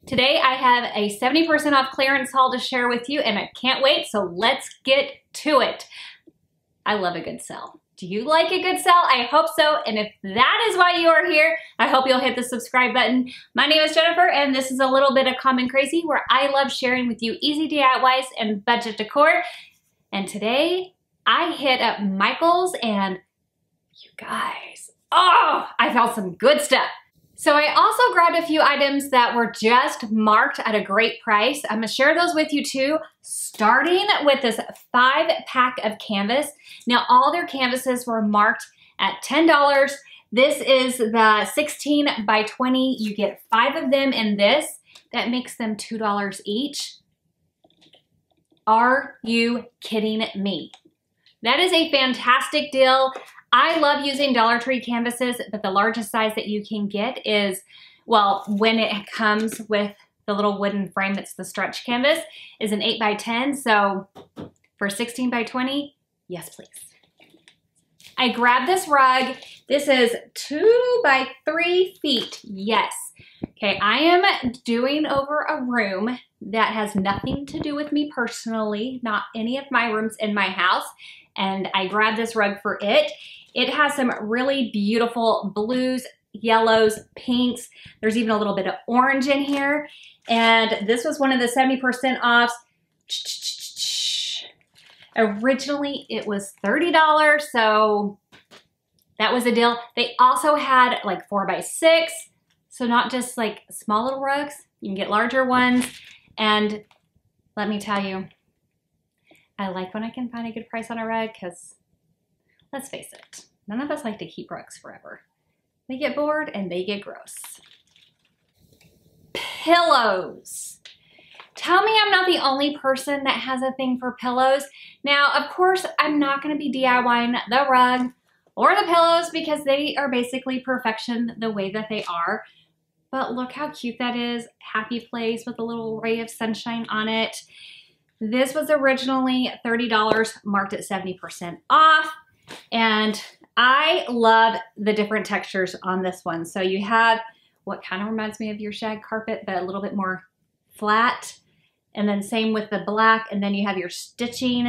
Today I have a 70% off clearance haul to share with you and I can't wait, so let's get to it. I love a good sale. Do you like a good sale? I hope so, and if that is why you are here, I hope you'll hit the subscribe button. My name is Jennifer and this is a little bit of Common Crazy where I love sharing with you easy DIYs and budget decor. And today I hit up Michael's and you guys, oh, I found some good stuff. So I also grabbed a few items that were just marked at a great price. I'm gonna share those with you too, starting with this 5-pack of canvas. Now all their canvases were marked at $10. This is the 16 by 20. You get 5 of them in this. That makes them $2 each. Are you kidding me? That is a fantastic deal. I love using Dollar Tree canvases, but the largest size that you can get is, well, when it comes with the little wooden frame that's the stretch canvas, is an 8 by 10. So for 16 by 20, yes, please. I grabbed this rug. This is 2 by 3 feet. Yes. Okay, I am doing over a room that has nothing to do with me personally, not any of my rooms in my house, and I grabbed this rug for it. It has some really beautiful blues, yellows, pinks. There's even a little bit of orange in here. And this was one of the 70% offs. Originally, it was $30, so that was a deal. They also had like 4 by 6, so not just like small little rugs. You can get larger ones. And let me tell you, I like when I can find a good price on a rug because let's face it, none of us like to keep rugs forever. They get bored and they get gross. Pillows. Tell me I'm not the only person that has a thing for pillows. Now, of course, I'm not gonna be DIYing the rug or the pillows because they are basically perfection the way that they are. But look how cute that is. Happy place with a little ray of sunshine on it. This was originally $30, marked at 70% off. And I love the different textures on this one. So you have what kind of reminds me of your shag carpet, but a little bit more flat. And then same with the black. And then you have your stitching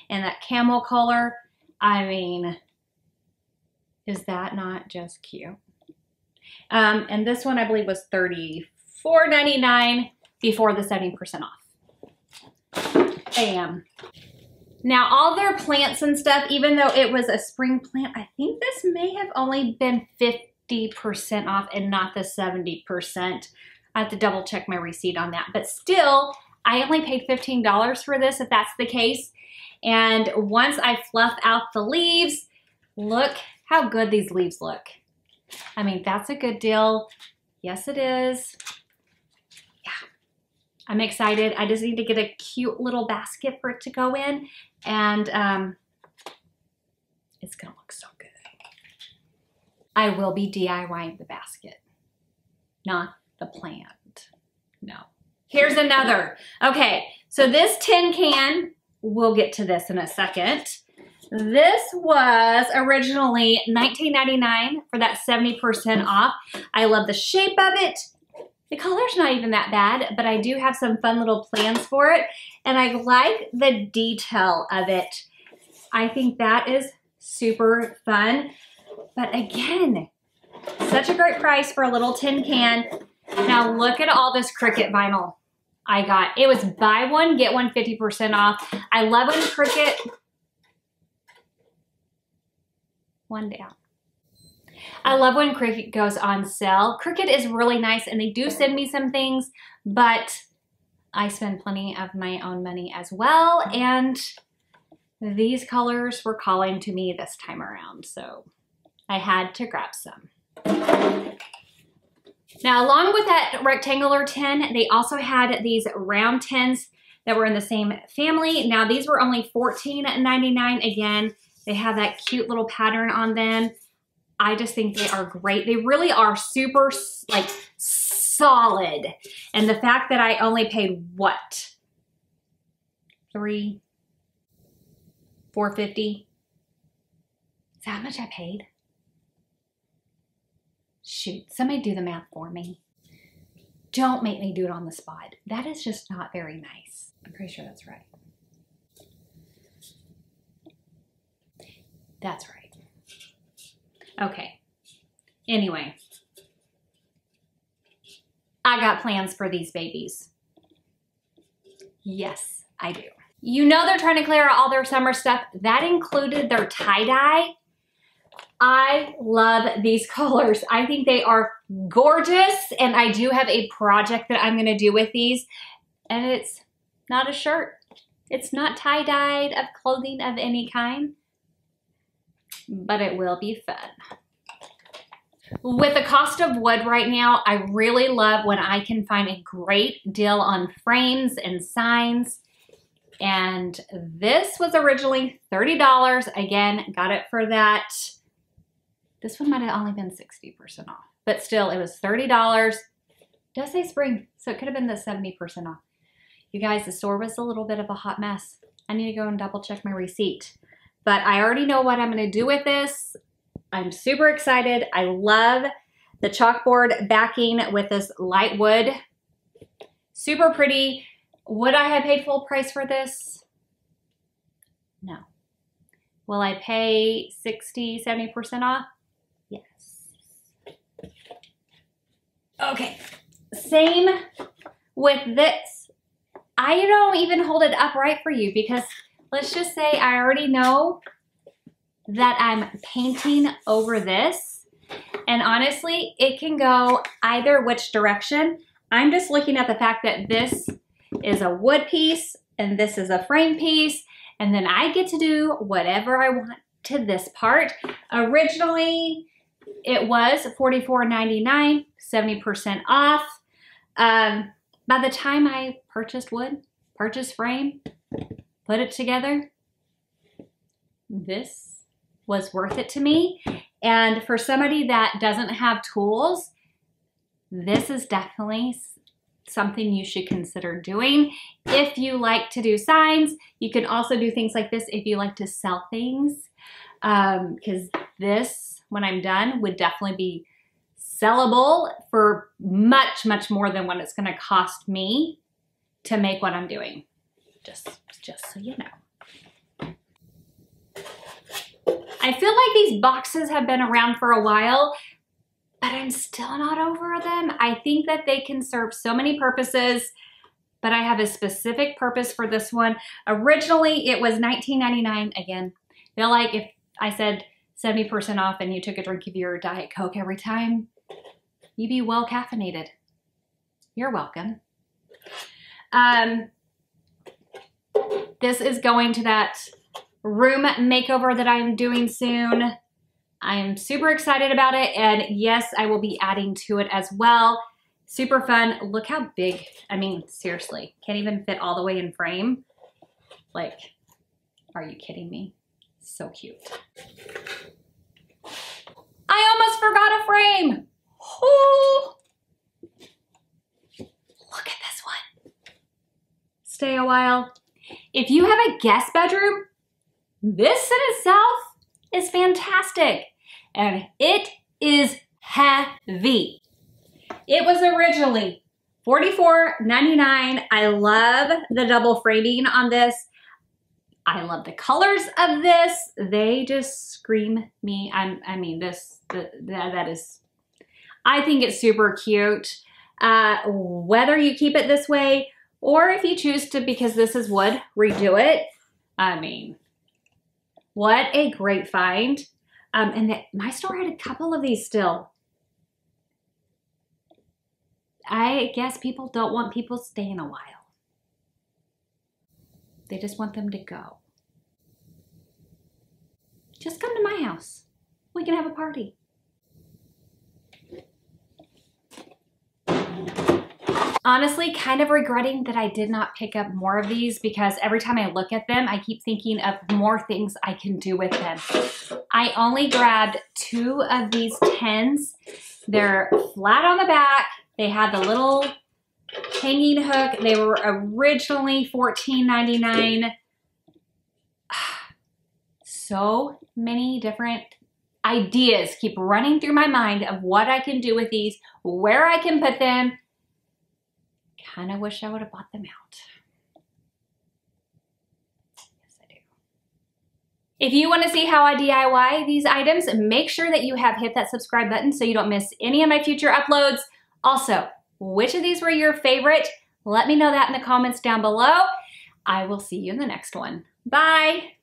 and that camel color. I mean, is that not just cute? And this one I believe was $34.99 before the 70% off. Bam. Now all their plants and stuff, even though it was a spring plant, I think this may have only been 50% off and not the 70%. I have to double check my receipt on that. But still, I only paid $15 for this if that's the case. And once I fluff out the leaves, look how good these leaves look. I mean, that's a good deal. Yes, it is. Yeah, I'm excited. I just need to get a cute little basket for it to go in. And it's gonna look so good. I will be DIYing the basket, not the plant. No. Here's another. Okay, so this tin can, we'll get to this in a second. This was originally $19.99 for that 70% off. I love the shape of it. The color's not even that bad, but I do have some fun little plans for it. And I like the detail of it. I think that is super fun. But again, such a great price for a little tin can. Now look at all this Cricut vinyl I got. It was buy one, get one 50% off. I love when Cricut, one down. I love when Cricut goes on sale. Cricut is really nice and they do send me some things, but I spend plenty of my own money as well. And these colors were calling to me this time around, so I had to grab some. Now, along with that rectangular tin, they also had these round tins that were in the same family. Now, these were only $14.99. Again, they have that cute little pattern on them. I just think they are great. They really are super, like, solid. And the fact that I only paid, what? $4.50? Is that how much I paid? Shoot, somebody do the math for me. Don't make me do it on the spot. That is just not very nice. I'm pretty sure that's right. That's right. Okay. Anyway, I got plans for these babies. Yes, I do. You know they're trying to clear out all their summer stuff. That included their tie-dye. I love these colors. I think they are gorgeous, and I do have a project that I'm gonna do with these, and it's not a shirt. It's not tie-dyed of clothing of any kind, but it will be fun. With the cost of wood right now, I really love when I can find a great deal on frames and signs. And this was originally $30. Again, got it for that. This one might have only been 60% off, but still it was $30. It does say spring, so it could have been the 70% off. You guys, the store was a little bit of a hot mess. I need to go and double check my receipt. But I already know what I'm gonna do with this. I'm super excited. I love the chalkboard backing with this light wood. Super pretty. Would I have paid full price for this? No. Will I pay 60, 70% off? Yes. Okay, same with this. I don't even hold it upright for you because let's just say I already know that I'm painting over this. And honestly, it can go either which direction. I'm just looking at the fact that this is a wood piece and this is a frame piece. And then I get to do whatever I want to this part. Originally, it was $44.99, 70% off. By the time I purchased wood, purchased frame, put it together, this was worth it to me. And for somebody that doesn't have tools, this is definitely something you should consider doing. If you like to do signs, you can also do things like this if you like to sell things. Because this, when I'm done, would definitely be sellable for much, much more than what it's gonna cost me to make what I'm doing. Just so you know. I feel like these boxes have been around for a while, but I'm still not over them. I think that they can serve so many purposes, but I have a specific purpose for this one. Originally, it was $19.99. Again, I feel like if I said 70% off and you took a drink of your Diet Coke every time, you'd be well caffeinated. You're welcome. This is going to that room makeover that I'm doing soon. I'm super excited about it, and yes, I will be adding to it as well. Super fun. Look how big, I mean, seriously, can't even fit all the way in frame. Like, are you kidding me? So cute. I almost forgot a frame. Oh, look at this one. Stay a while. If you have a guest bedroom, this in itself is fantastic, and it is heavy. It was originally $44.99. I love the double framing on this. I love the colors of this. They just scream me. I mean, that is, I think it's super cute. Whether you keep it this way or if you choose to, because this is wood, redo it. I mean, what a great find. And my store had a couple of these still. I guess people don't want people staying a while. They just want them to go. Just come to my house. We can have a party. Honestly, kind of regretting that I did not pick up more of these because every time I look at them, I keep thinking of more things I can do with them. I only grabbed 2 of these tins. They're flat on the back. They had the little hanging hook. They were originally $14.99. So many different ideas keep running through my mind of what I can do with these, where I can put them. Kind of wish I would have bought them out. Yes, I do. If you want to see how I DIY these items, make sure that you have hit that subscribe button so you don't miss any of my future uploads. Also, which of these were your favorite? Let me know that in the comments down below. I will see you in the next one. Bye.